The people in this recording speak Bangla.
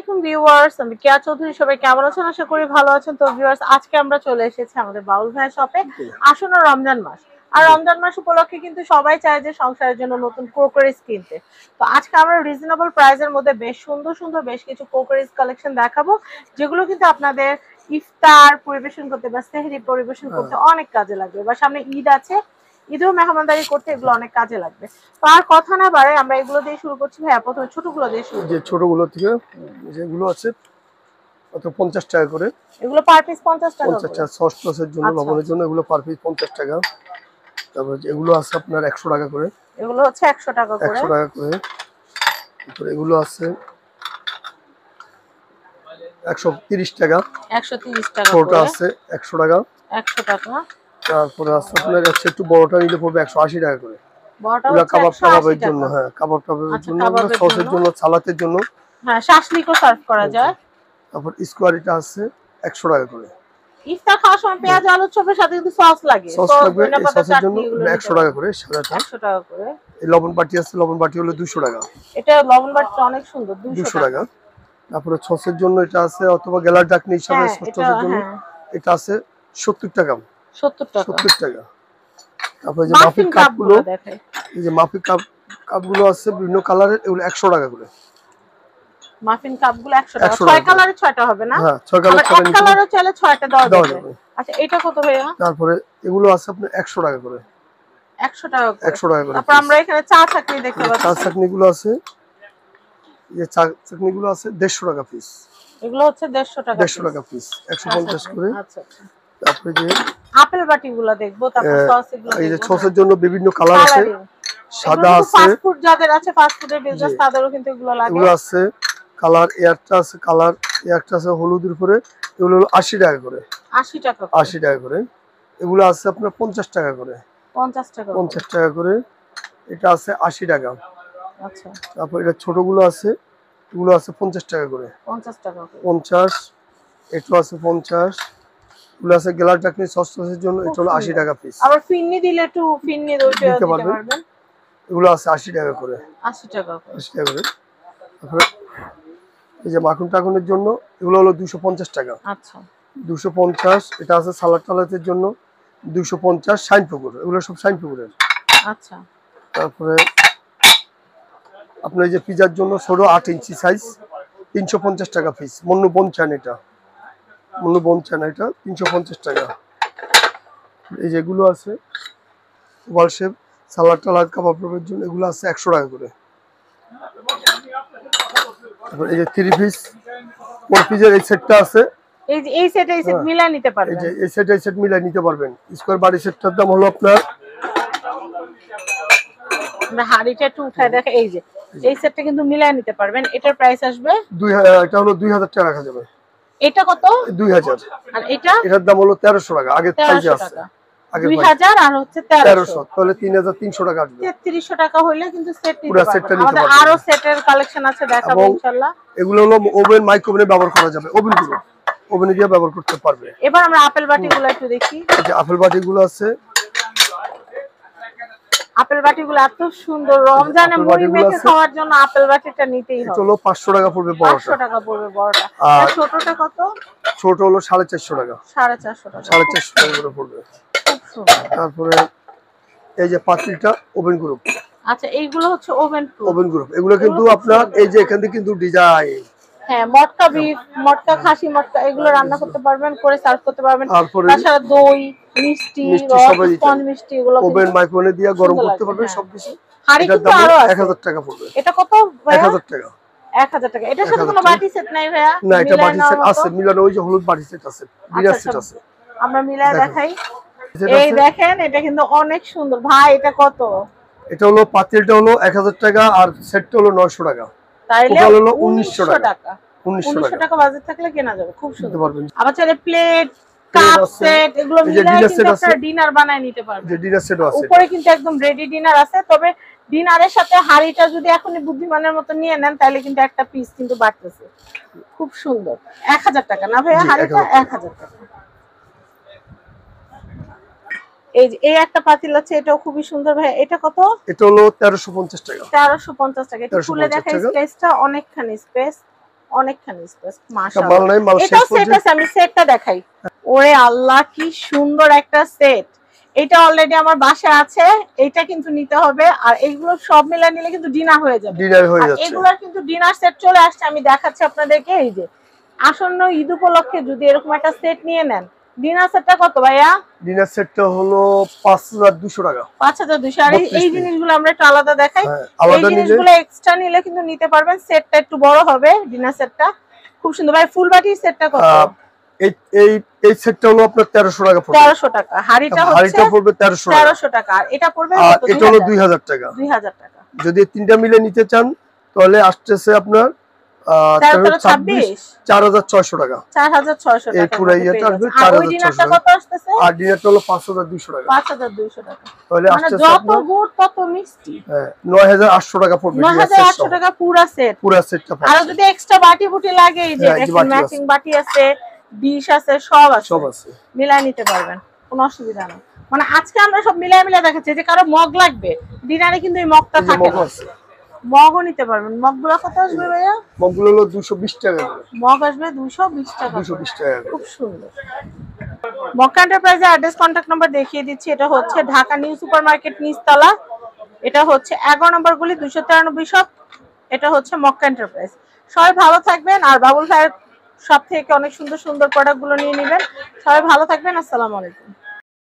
আলাইকুম ভিউয়ার্স, আমি কেয়া চৌধুরী। সবাই কেমন আছেন? আশা করি ভালো আছেন। তো ভিউয়ার্স, আজকে আমরা চলে এসেছি আমাদের বাউল ভাইয়ের শপে। আসন্ন রমজান মাস, আর রমজান মাস উপলক্ষে কিন্তু সবাই চায় যে সংসারের জন্য নতুন ক্রোকারিজ কিনতে। তো আজকে আমরা রিজনেবল প্রাইসের মধ্যে বেশ সুন্দর সুন্দর বেশ কিছু ক্রোকারিজ কালেকশন দেখাবো, যেগুলো কিন্তু আপনাদের ইফতার পরিবেশন করতে বা সেহরি পরিবেশন করতে অনেক কাজে লাগবে। বা সামনে ঈদ আছে, ঈদেও মেহমানদারি করতে এগুলো অনেক কাজে লাগবে। তো আর কথা না বাড়ে আমরা এগুলো দিয়ে শুরু করছি। ভাইয়া, প্রথমে ছোটগুলো দিয়ে শুরু। যে ছোটগুলো থেকে যেগুলো আছে কত 50 টাকা করে। এগুলো পার পিস 50 টাকা 50 টাকা সস টসের জন্য, লবণের জন্য এগুলো পার পিস 50 টাকা। তারপর এগুলো আছে আপনার 100 টাকা করে। এগুলো হচ্ছে 100 টাকা করে। 100 টাকা করে। তারপর এগুলো আছে 130 টাকা। 130 টাকা করে। ছোটটা আছে 100 টাকা। 100 টাকা। তারপরে আছে আপনার একটু বড়টা নিলে পড়বে 180 টাকা করে। বড়টা এগুলো হচ্ছে কাবাব 180 টাবাবের টাকা। জন্য, হ্যাঁ কাবাব টাবাবের আচ্ছা, জন্য, কাবাবের সসের জন্য, সালাতের জন্য। হ্যাঁ, শাসলিকও সার্ভ করা যায়। তারপর স্কোয়ারিটা আছে 100 টাকা করে। ইফতার খাওয়ার সময় পেঁয়াজ আলুর চপের সাথে কিন্তু সস লাগে। সস লাগবে, এই সসের জন্য 100 টাকা করে সাদাটা। 100 টাকা করে। এই লবণ বাটি আছে, লবণ বাটি হলো 200 টাকা। এটা লবণ বাটিটা অনেক সুন্দর, 200 টাকা। তারপরে সসের জন্য এটা আছে, অথবা গেলার ডাকনি হিসাবে সসের জন্য এটা আছে 70 টাকা। 70 টাকা। 70 টাকা। তারপরে যে মাফিন কাপগুলো, এই যে মাফিন কাপগুলো আছে বিভিন্ন কালারের, এগুলো 100 টাকা করে। মাফিন কাপগুলো 100 টাকা। 6 কালারে 6টা হবে না? হ্যাঁ, 6 কালার, এক কালারও চাইলে 6টা দেওয়া যাবে। আচ্ছা, এটা কত ভাইয়া? তারপরে এগুলো আছে আপনার 100 টাকা করে। 100 টাকা করে। 100 টাকা করে। তারপর আমরা এখানে চা চাকনি দেখতে পাচ্ছি। চা চাকনিগুলো আছে, এই যে চা চাকনিগুলো আছে 150 টাকা পিস। এগুলো হচ্ছে 150 টাকা। 150 টাকা পিস, 150 করে। আচ্ছা আচ্ছা। তারপরে যে আপেল বাটিগুলো দেখবো, তারপর সস এগুলো দেখবো। এই যে সসের জন্য বিভিন্ন কালার আছে, সাদা আছে। ফাস্ট ফুড যাদের আছে, ফাস্ট ফুডের বিজনেস, তাদেরও কিন্তু এগুলো লাগে। এগুলো আছে কালার, এয়ারটা আছে কালার, এয়ারটা আছে হলুদের উপরে। এগুলো হলো 80 টাকা করে। 80 টাকা। 80 টাকা করে। এগুলো আছে আপনার 50 টাকা করে। 50 টাকা। 50 টাকা করে। এটা আছে 80 টাকা। আচ্ছা। তারপর এটা ছোটগুলো আছে, এগুলো আছে 50 টাকা করে। 50 টাকা করে। 50। এটা আছে 50। এগুলো আছে গেলার ডাকনি সস টসের জন্য, এটা হলো 80 টাকা পিস। আবার ফিন্নি দিলে একটু ফিন্নি দিতে পারবেন। এগুলো আছে 80 টাকা করে। 80 টাকা করে। 80 টাকা করে। তারপরে এই যে মাখন টাখনের জন্য, এগুলো হলো 250 টাকা। আচ্ছা। 250। এটা আছে সালাদ টালাতের জন্য 250। শাইনপুকুর, এগুলো সব শাইনপুকুরের। আচ্ছা। তারপরে আপনার এই যে পিজার জন্য ছোট 8 ইঞ্চি সাইজ, 350 টাকা পিস। মন্নু বনচান, এটা মন্নু বনচান, এটা 350 টাকা। এই যেগুলো আছে ওভাল শেপ সালাদ টালাদ কাবাব টাবাবের জন্য, এগুলো আছে 100 টাকা করে। তারপর এই যে 3 পিস 4 পিসের এই সেটটা আছে, এই সেট মিলাই নিতে পারবেন। এই যে এই সেট মিলাই নিতে পারবেন। স্কয়ার বাড়ি সেটটার দাম হলো আপনার, আমরা হাড়িটা একটু উঠায় দেখে, এই যে এই সেটটা কিন্তু মিলাই নিতে পারবেন। এটার প্রাইস আসবে 2000। এটা হলো 2000 টাকা রাখা যাবে। এটা কত? 2000। আর এটা? এটার দাম হলো 1300 টাকা। আগে প্রাইসে আছে, আগে 2000 আর হচ্ছে 1300, তাহলে 3300 টাকা আসবে। 3300 টাকা হইলে কিন্তু সেট নিতে পুরো সেটটা পারবেন। নিতে আমাদের পারবেন। আরো সেটের কালেকশন আছে, দেখাবো ইনশাআল্লাহ। এগুলো হলো ওভেন, মাইক্রোওভেনে ব্যবহার করা যাবে, ওভেনগুলো ওভেনে দিয়ে ব্যবহার করতে পারবে। এবার আমরা আপেল বাটিগুলো একটু দেখি। এই যে আপেল বাটিগুলো আছে, আপেল বাটিগুলো এত সুন্দর, রমজানে মুড়ি মেখে খাওয়ার জন্য আপেল বাটিটা নিতেই হবে। এটা হলো 500 টাকা পড়বে বড়টা। 500 টাকা পড়বে বড়টা। আর ছোটটা কত? ছোট হলো 450 টাকা। 450 টাকা। 450 টাকা করে পড়বে। খুব সুন্দর। তারপরে এই যে পাতিলটা ওভেন গ্রুপ। আচ্ছা, এইগুলো হচ্ছে ওভেন গ্রুপ। এগুলো কিন্তু আপনার এই যে এখান থেকে কিন্তু ডিজাইন, হ্যাঁ, মটকা বিফ, মটকা খাসি, মটকা এগুলো রান্না করতে পারবেন, করে সার্ভ করতে পারবেন। তাছাড়া দই, মিষ্টি, স্পঞ্জ মিষ্টি, এগুলো ওভেন মাইক্রোওভেনে দিয়ে গরম করতে পারবেন সবকিছু। হাড়ি কিন্তু আরো আছে। 1000 টাকা পড়বে। এটা কত? 1000 টাকা। 1000 টাকা। এটার সাথে কোনো বাটি সেট নাই ভাইয়া? না, এটা বাটি সেট আছে, মিলানো ওই যে হলুদ বাটি সেট আছে, ডিনার সেট আছে। আমরা মিলায় দেখাই। এই দেখেন, এটা কিন্তু অনেক সুন্দর ভাই। এটা কত? এটা হলো পাতিলটা হলো 1000 টাকা, আর সেটটা হলো 900 টাকা। তাইলে হলো 1900 টাকা। 1900 টাকা বাজেট থাকলে কেনা যাবে, খুব সুন্দর। পারবেন। আবার চাইলে প্লেট, কাপ সেট, এগুলো মিলায় কিন্তু আপনারা ডিনার বানায় নিতে পারবেন। যে ডিনার সেটও আছে, উপরে কিন্তু একদম রেডি ডিনার আছে। তবে ডিনারের সাথে হাড়িটা যদি এখনই বুদ্ধিমানের মতো নিয়ে নেন, তাহলে কিন্তু একটা পিস কিন্তু বাড়তেছে। খুব সুন্দর। 1000 টাকা না ভাইয়া হাড়িটা? 1000 টাকা। এই যে এই একটা পাতিল আছে, এটাও খুবই সুন্দর ভাই। এটা কত? এটা হলো 1350 টাকা। 1350 টাকা। এটা খুলে দেখাই, স্পেসটা অনেকখানি স্পেস। অনেকখানি স্পেস মাল মাশাআল্লাহ। নাই, মাল এটা শেষ সেট আছে, আমি সেটটা দেখাই। ওরে আল্লাহ কি সুন্দর একটা সেট, এটা অলরেডি আমার বাসায় আছে, এটা কিন্তু নিতে হবে। আর এইগুলো সব মিলে নিলে কিন্তু ডিনার হয়ে যাবে, ডিনার হয়ে আর যাচ্ছে। এগুলোর কিন্তু ডিনার সেট চলে আসছে, আমি দেখাচ্ছি আপনাদেরকে। এই যে আসন্ন ঈদ উপলক্ষে যদি এরকম একটা সেট নিয়ে নেন, ডিনার সেটটা কত ভাইয়া? ডিনার সেটটা হলো 5200 টাকা। 5200। আর এই জিনিসগুলো আমরা একটু আলাদা দেখাই। এই জিনিসগুলো এক্সট্রা নিলে কিন্তু নিতে পারবেন, সেটটা একটু বড় হবে, ডিনার সেটটা খুব সুন্দর। ভাই ফুল বাটির সেটটা কত? এই এই এই সেটটা হলো আপনার 1300 টাকা পড়বে। 1300 টাকা। হাড়িটা পড়বে 1300 টাকা। আর এটা পড়বে কত? এটা হলো 2000 টাকা। 2000 টাকা। যদি তিনটা মিলে নিতে চান তাহলে আসতেছে আপনার 4600 টাকা। 4600 টাকা। এই পুরো ইয়েটা আসবে 4600 কত আসতেছে? আর ডিনারটা হলো 5200 টাকা। 5200 টাকা। তাহলে আসতেছে যত গুড় তত মিষ্টি। হ্যাঁ 9800 টাকা পড়বে। 9800 টাকা পুরো সেট। পুরো সেটটা পাচ্ছেন। আর যদি এক্সট্রা বাটি বুটি লাগে, এই যে ম্যাচিং বাটি আছে, ডিশ আছে, সব আছে, মিলাই নিতে পারবেন, কোনো অসুবিধা নেই। মানে আজকে আমরা সব মিলাই দেখাচ্ছি। যে কারো মগ লাগবে ডিনারে কিন্তু এই মগটা থাকে না, মগও নিতে পারবেন। মগগুলো কত আসবে ভাইয়া? মগগুলো হলো 220 টাকা করে। মগ আসবে 220 টাকা। 220 টাকা। খুব সুন্দর। মক্কা এন্টারপ্রাইজের অ্যাড্রেস, কন্টাক্ট নাম্বার দেখিয়ে দিচ্ছি। এটা হচ্ছে ঢাকা নিউ সুপার মার্কেট নিচতলা, এটা হচ্ছে 11 নম্বর গলি 293 শপ। এটা হচ্ছে মক্কা এন্টারপ্রাইজ। সবাই ভালো থাকবেন, আর বাবুল ভাইয়ের সব থেকে অনেক সুন্দর সুন্দর প্রোডাক্টগুলো নিয়ে নেবেন। সবাই ভালো থাকবেন, আসসালামু আলাইকুম।